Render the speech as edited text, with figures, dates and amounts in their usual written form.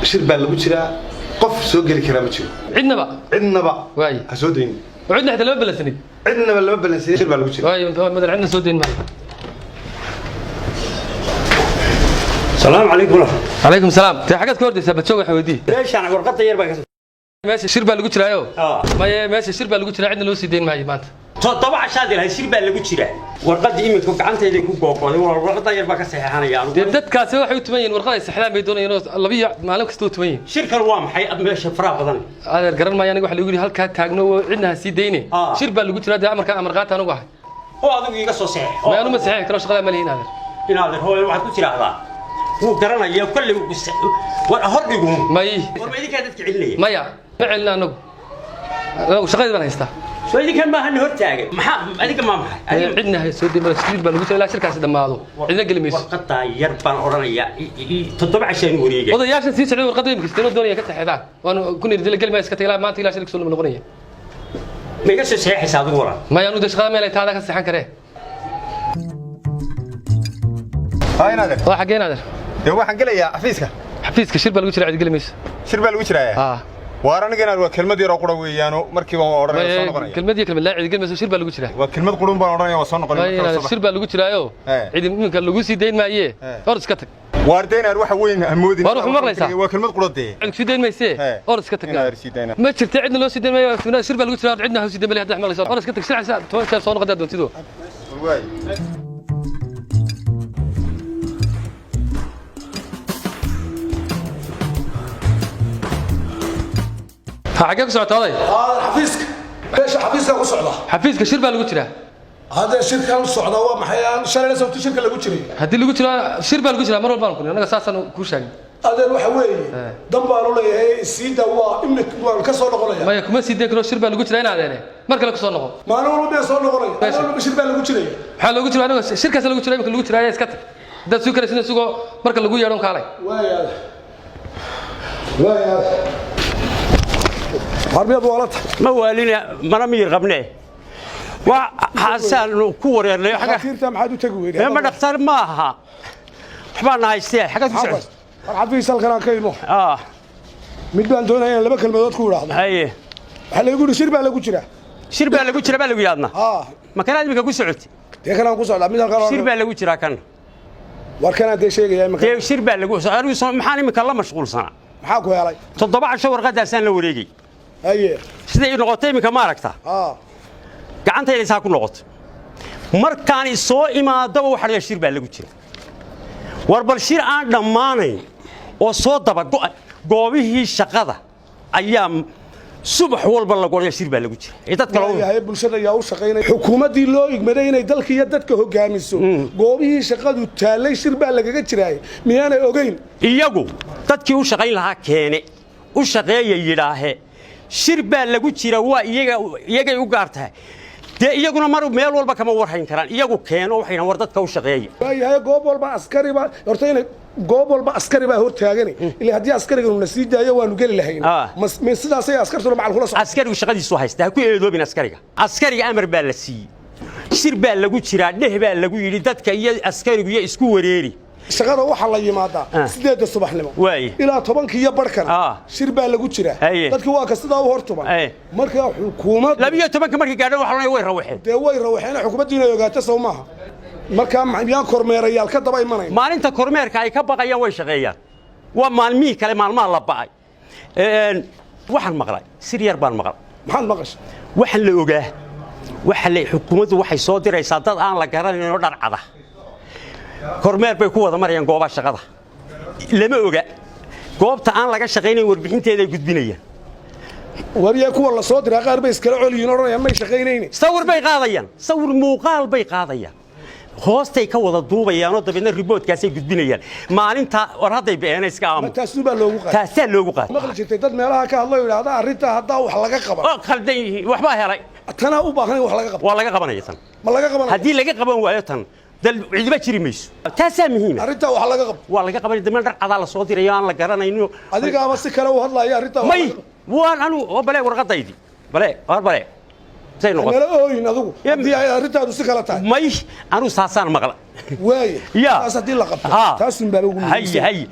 شرب اللي بتشرا قف سوق اللي كلام تشوف عندنا بقى واي حسودين وعندنا حتى لما بلسني عندنا لما بلسني شرب اللي بتشرا واي مثلا عندنا سودين معي. السلام عليكم. عليكم السلام. تي حاجات كوردي سبت شوق حودي ليش انا ورقه يربا ماشي شرب اللي بتشرا ما ماشي شرب اللي بتشرا عندنا لو سيدين معي مانت طبعا شادي لها شرب اللي بتشرا ورقه ايمتكم gacantayda ku go'oqoday warqada yarba ka saxeexanayaan dadkaasi waxay u tumayeen warqada saxdaan bay doonayeen labiyo maalin kasta u tumayeen shirkan waa maxay meesha faraha badan adeer garan maayo aniga waxa lagu yiri halka taagno cidna sii deeyne shirb baa lagu jiraa amarka amar qaata anigu ahay oo adigu iga soo saxeex ma anu ma saxeex karo shaqada ma leeyin adeer inaad hooyo waxaad ku tiraahdaa wuu garanaya kulli war hordhigu may war ma idinka dadka cilinaya maya ma cilna anagu shaqada baan haystaa سويدي كان ما هن هرتاج هذيك ما محي عندنا هي سودي بس سودي بنقول لا شركة دماغه عندنا قلميس وقطع يربان أورانيا تطبع عشان وريجة وضع ياشن سيس عليه القضية مكستنو الدنيا كتح هذا وأنا كنا رجال قلميس كتيلا ما تيلا شركة سولم الأغنية ما يقص صحيح حساب ورا ما يانو دش خامة لا هذا كسحان كره هاي نادر واحد نادر هو حنقول يا حفيزك شرب الوجه رعد قلميس شرب الوجه وأنا جينا كلمة دي راقورة ويانو مركبة وأورانيا وصانقنايا كلمة دي كلمة لا عيد قلمة شرب اللي قلت له وكلمة قلون بأورانيا وصانقنايا شرب اللي قلت له أيوه عيد ممكن اللي قلت دين ما يه أرز كتك واردين أروح وين همودين وأروح مرة يسا وكلمة قلون دي عندك سيدين ما يسيه أرز كتك ما شرت عندنا لو سيدين ما شرب اللي قلت له عندنا هو سيدين ما هذا حمل يسار أرز كتك ساعة ساعة توان شاف صانق دادون تدو حاجة سعت هذا حفيزك ليش حفيزك وصعدة حفيزك شرب اللي قلت له هذا الشركة وصعدة ومحيان شركة سوت الشركة اللي قلت لي هذه اللي قلت له شرب اللي قلت له مرة بالكم أنا أساسا كوشاق هذا الوحوي دمبارو لي هي السيدة وإمك والكسر نقولها ما يكون سيدة كلو شرب اللي قلت له أنا هذا مركل كسر نقول ما نقول بيه صار نقولها أنا بشرب اللي قلت لي حال لو قلت له أنا شركة اللي قلت له يمكن قلت له يا سكت ده سكر سنة سكو مركل لقول يا رون كالي ويا حربي أبو ولد ما هو لنا مرامير غبناه وحسن كور اللي حاجة كثير تام حدو تقوي ما نختار معها حبنا هايستيا حاجة تسعد حبي يسال كلام كينو مدان دون هي لما كلمة تقول هاي هلا يقولوا شرب على قجرة شرب على قجرة بلا ويادنا ما كان لازم يقول سعود ده كلام قصة لا مين قال شرب على قجرة كان وكان ده شيء يا مكان شرب على قجرة أنا محاني مكلم مشغول صنع محاكوا يا لي تطبع شهور غدا سنة لوريجي أيه سيدي نقطتين كماركتا gacantayda isaa ku noqoto markaan soo imaado waxa la shir baa lagu jiray war bal shir aan dhamaanayn oo soo daba goobihii shaqada ayaa subax walba la go'ay shir baa lagu jiray dad kale yahay bulshada ayaa u shaqeynay xukuumadii loo igmaday inay dalka iyo dadka hogaamiso goobihii shaqadu taalay shir baa lagaga jiray miyaanay ogeyn iyagu dadkii u shaqeyn lahaa keene u shaqeeyay yiraahe shir baa lagu jiray waa iyaga u gaartay iyaguna mar meel walba kama warhayn karaan iyagu keeno waxayna war dadka u shaqeeyay yahay goob walba askari ba horta inay goob walba askari ba hor taagani ilaa hadii askariga uu nasiid daayo waanu gali lahayn ma sidaas ay askartu macal kula soo askarigu shaqadiisu haysta ku eedoobin askariga amar baa la siiyay shir baa lagu jiraa dheh baa lagu yiri dadka iyo askarigu iyo isku wareeri shaqada waxa la yimaada 8 subaxnimo ilaa 10 iyo barkan shir baa lagu jira dadkii waa ka sidaa u hortuban marka xukuumad 12 markii gaadhay waxa way rawaxeen xukuumaddu inay ogaato Soomaha marka maxaan kormeerayaal ka daba imanay maalinta kormeerka ay ka baqayaan way shaqeeyaan waa maalmii kale maalmaha la baqay waxaan maqlay sir yar baan maqlay maxaan maqash waxa la ogaa waxa la xukuumaddu waxay soo diraysaa dad aan la garanayn oo dharcada kormeer bay ku wada marayaan goobaha shaqada lama oga goobta aan laga shaqeynayn warbixinteeda ay gudbinayaan wariye kuwa la soo diray qaar bay iskala coliyin oranayaan may shaqeynayeen sawir bay qaadayaan sawir muuqaal bay qaadayaan hoostay ka wada duubayaan oo dabadna reportkaas ay gudbinayaan maalinta war haday been iska aamu taas baa loogu qaaday taas loogu qaaday maqli jirtay dad meelaha ka hadlayo yiraahdo arinta hadda wax laga qaban oo khaldan waxba helay tana u baahan wax laga qaban waa laga qabanaya tan ma laga qaban hadii laga qaban waayo tan dal ciidba jiri mayso taasa muhiim arinta wax laga qab waa laga qaban dad dhar cad la soo diray aan la garanayno adiga ama si kale u hadlaya arinta may waan anu oo bale warqadaydi bale زي نقطة. أنا لا أوين أذوق. يمدي أريتها دوسكلا تاي. مايش أنا ساسان مغلا. واي. يا. أسدي لقب. تاسم بلوغ. هي.